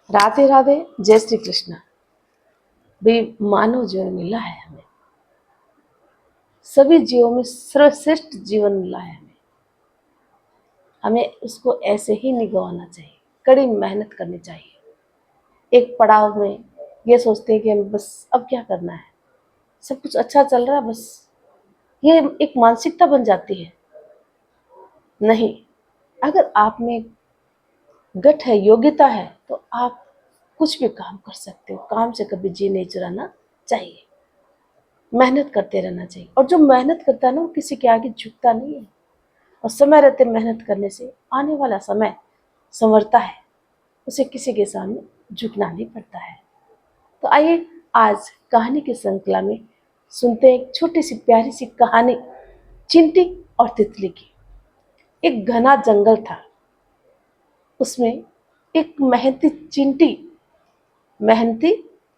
राधे राधे, जय श्री कृष्ण। भी मानव जीवन मिला है हमें, सभी जीवों में सर्वश्रेष्ठ जीवन मिला है हमें उसको ऐसे ही नहीं गंवाना चाहिए। कड़ी मेहनत करनी चाहिए। एक पड़ाव में ये सोचते हैं कि हम बस अब क्या करना है, सब कुछ अच्छा चल रहा है, बस ये एक मानसिकता बन जाती है। नहीं, अगर आप में गट है, योग्यता है, तो आप कुछ भी काम कर सकते हो। काम से कभी जी नहीं चुराना चाहिए, मेहनत करते रहना चाहिए। और जो मेहनत करता है ना, वो किसी के आगे झुकता नहीं है। और समय रहते मेहनत करने से आने वाला समय संवरता है, उसे किसी के सामने झुकना नहीं पड़ता है। तो आइए आज कहानी की श्रृंखला में सुनते हैं एक छोटी सी प्यारी सी कहानी, चिंटी और तितली की। एक घना जंगल था, उसमें एक मेहनती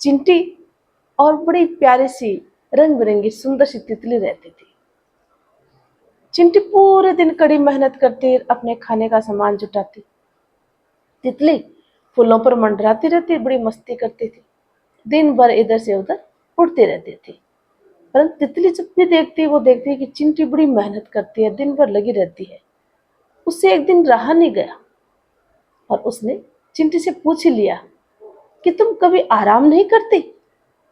चिंटी और बड़ी प्यारी सी रंग बिरंगी सुंदर सी तितली रहती थी। चिंटी पूरे दिन कड़ी मेहनत करती, अपने खाने का सामान जुटाती। तितली फूलों पर मंडराती रहती, बड़ी मस्ती करती थी। दिन भर इधर से उधर उड़ती रहती थी। परंतु तितली जब भी देखती, वो देखती है कि चिंटी बड़ी मेहनत करती है, दिन भर लगी रहती है। उससे एक दिन रहा नहीं गया और उसने चिंटी से पूछ ही लिया कि तुम कभी आराम नहीं करती,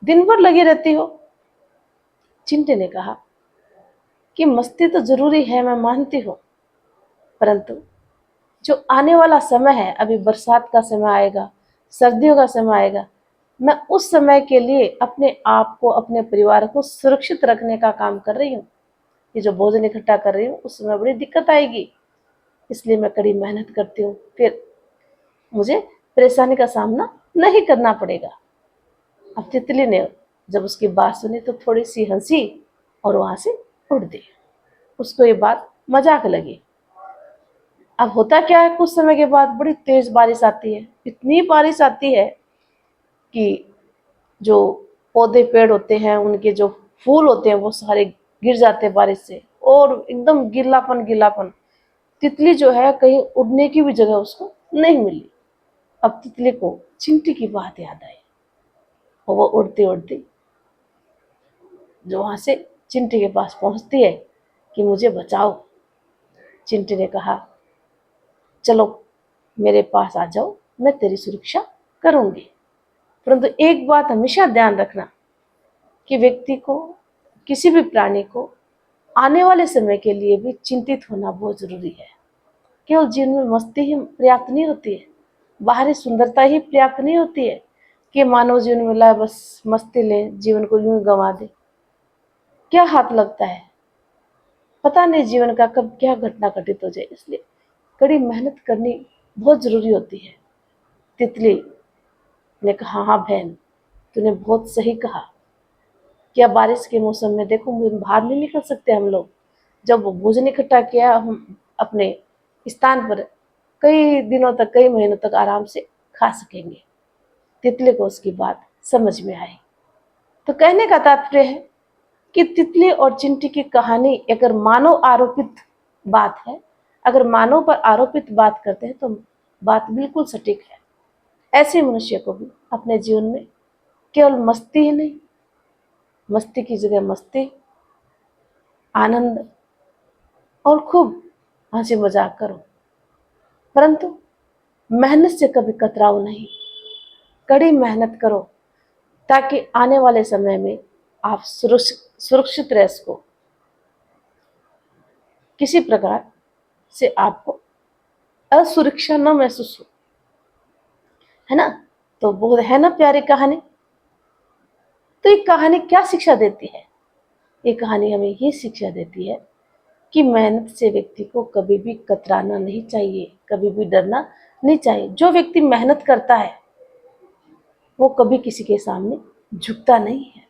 दिन भर लगी रहती हो। चिंटी ने कहा कि मस्ती तो जरूरी है, मैं मानती हूँ, परंतु जो आने वाला समय है, अभी बरसात का समय आएगा, सर्दियों का समय आएगा, मैं उस समय के लिए अपने आप को, अपने परिवार को सुरक्षित रखने का काम कर रही हूँ। ये जो भोजन इकट्ठा कर रही हूँ, उस समय बड़ी दिक्कत आएगी, इसलिए मैं कड़ी मेहनत करती हूँ, फिर मुझे परेशानी का सामना नहीं करना पड़ेगा। अब तितली ने जब उसकी बात सुनी तो थोड़ी सी हंसी और वहां से उड़ दी। उसको ये बात मजाक लगी। अब होता क्या है, कुछ समय के बाद बड़ी तेज बारिश आती है। इतनी बारिश आती है कि जो पौधे पेड़ होते हैं, उनके जो फूल होते हैं, वो सारे गिर जाते हैं बारिश से, और एकदम गिल्लापन गिल्लापन। तितली जो है, कहीं उड़ने की भी जगह उसको नहीं मिली। अब तितली को चिंटी की बात याद आई और वो उड़ती उड़ती जो वहां से चिंटी के पास पहुंचती है कि मुझे बचाओ। चिंटी ने कहा, चलो मेरे पास आ जाओ, मैं तेरी सुरक्षा करूंगी, परंतु एक बात हमेशा ध्यान रखना कि व्यक्ति को, किसी भी प्राणी को आने वाले समय के लिए भी चिंतित होना बहुत जरूरी है। केवल जीवन में मस्ती ही पर्याप्त नहीं होती है, बाहरी सुंदरता ही पर्याप्त नहीं होती है कि मानव जीवन में लाए बस मस्ती ले, जीवन को यूं गंवा दे। क्या हाथ लगता है, पता नहीं जीवन का कब क्या घटना घटित हो जाए, इसलिए कड़ी मेहनत करनी बहुत जरूरी होती है। तितली ने कहा, हाँ बहन, तूने बहुत सही कहा। क्या बारिश के मौसम में देखो, बाहर नहीं निकल सकते हम लोग। जब वो भोजन इकट्ठा किया, हम अपने स्थान पर कई दिनों तक, कई महीनों तक आराम से खा सकेंगे। तितली को उसकी बात समझ में आई। तो कहने का तात्पर्य है कि तितली और चिंटी की कहानी अगर मानव आरोपित बात है, अगर मानव पर आरोपित बात करते हैं, तो बात बिल्कुल सटीक है। ऐसे मनुष्य को भी अपने जीवन में केवल मस्ती ही नहीं, मस्ती की जगह मस्ती, आनंद और खूब हंसी मजाक करो, परंतु मेहनत से कभी कतराओ नहीं। कड़ी मेहनत करो ताकि आने वाले समय में आप सुरक्षित रह सको, किसी प्रकार से आपको असुरक्षा न महसूस हो, है ना। तो बहुत है ना प्यारी कहानी। तो ये कहानी क्या शिक्षा देती है? ये कहानी हमें ये शिक्षा देती है कि मेहनत से व्यक्ति को कभी भी कतराना नहीं चाहिए, कभी भी डरना नहीं चाहिए। जो व्यक्ति मेहनत करता है वो कभी किसी के सामने झुकता नहीं है।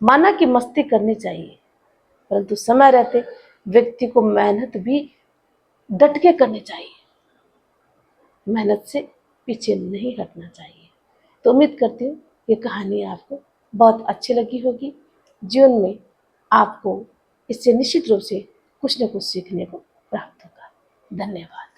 माना कि मस्ती करनी चाहिए, परंतु समय रहते व्यक्ति को मेहनत भी डट के करनी चाहिए, मेहनत से पीछे नहीं हटना चाहिए। तो उम्मीद करती हूँ ये कहानी आपको बहुत अच्छी लगी होगी। जीवन में आपको इससे निश्चित रूप से कुछ न कुछ सीखने को प्राप्त होगा। धन्यवाद।